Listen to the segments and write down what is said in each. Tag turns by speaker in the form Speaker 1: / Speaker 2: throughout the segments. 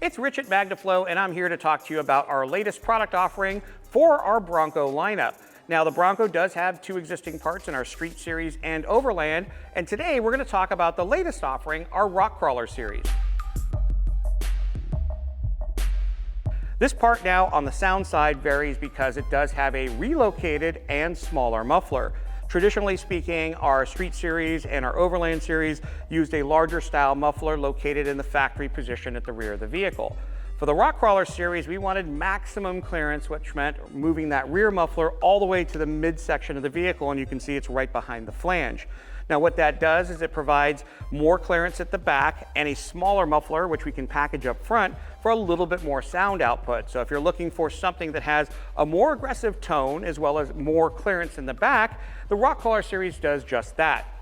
Speaker 1: It's Rich at MagnaFlow, and I'm here to talk to you about our latest product offering for our Bronco lineup. Now, the Bronco does have two existing parts in our Street Series and Overland, and today we're going to talk about the latest offering, our Rock Crawler Series. This part now on the sound side varies because it does have a relocated and smaller muffler. Traditionally speaking, our Street Series and our Overland Series used a larger style muffler located in the factory position at the rear of the vehicle. For the Rock Crawler Series, we wanted maximum clearance, which meant moving that rear muffler all the way to the midsection of the vehicle, and you can see it's right behind the flange. Now what that does is it provides more clearance at the back and a smaller muffler, which we can package up front for a little bit more sound output. So if you're looking for something that has a more aggressive tone as well as more clearance in the back, the Rock Crawler Series does just that.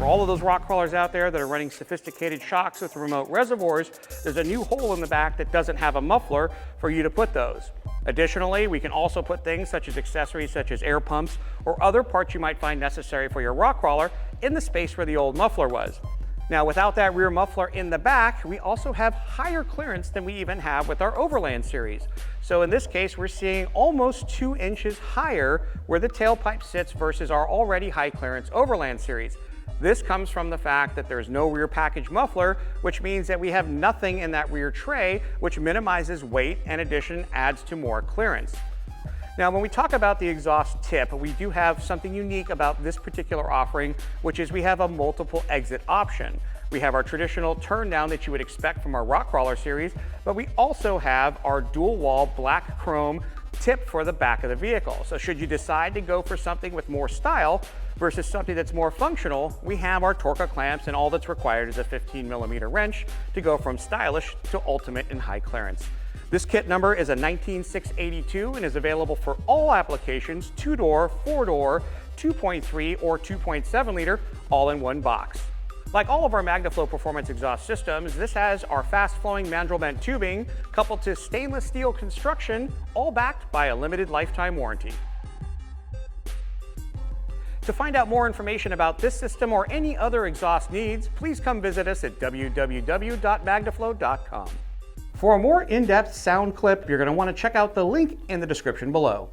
Speaker 1: All of those rock crawlers out there that are running sophisticated shocks with remote reservoirs, there's a new hole in the back that doesn't have a muffler for you to put those. Additionally, we can also put things such as accessories such as air pumps or other parts you might find necessary for your rock crawler in the space where the old muffler was. Now, without that rear muffler in the back, we also have higher clearance than we even have with our Overland Series. So in this case, we're seeing almost 2 inches higher where the tailpipe sits versus our already high clearance Overland Series. This comes from the fact that there's no rear package muffler, which means that we have nothing in that rear tray, which minimizes weight and in addition adds to more clearance. Now, when we talk about the exhaust tip, we do have something unique about this particular offering, which is we have a multiple exit option. We have our traditional turn down that you would expect from our Rock Crawler Series, but we also have our dual wall black chrome tip for the back of the vehicle. So should you decide to go for something with more style versus something that's more functional, we have our Torca clamps, and all that's required is a 15mm wrench to go from stylish to ultimate and high clearance. This kit number is a 19682 and is available for all applications, 2-door, 4-door, 2.3 or 2.7 liter, all in one box. Like all of our MagnaFlow performance exhaust systems, this has our fast-flowing mandrel bent tubing coupled to stainless steel construction, all backed by a limited lifetime warranty. To find out more information about this system or any other exhaust needs, please come visit us at www.magnaflow.com. For a more in-depth sound clip, you're going to want to check out the link in the description below.